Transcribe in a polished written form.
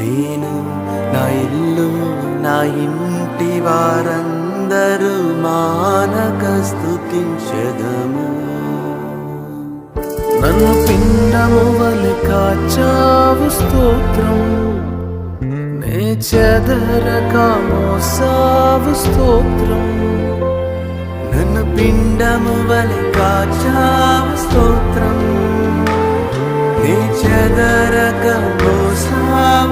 నేను నా ఇల్లు నా ఇంటి వారందరూ మానక స్తుతించెదము. నన్ను పిండము వలె కాచావు స్తోత్రం, నే చెదరక మోసావు స్తోత్రం. నన్ను పిండము వలె కాచావు స్తోత్రం, నీ చెదరక మోసావు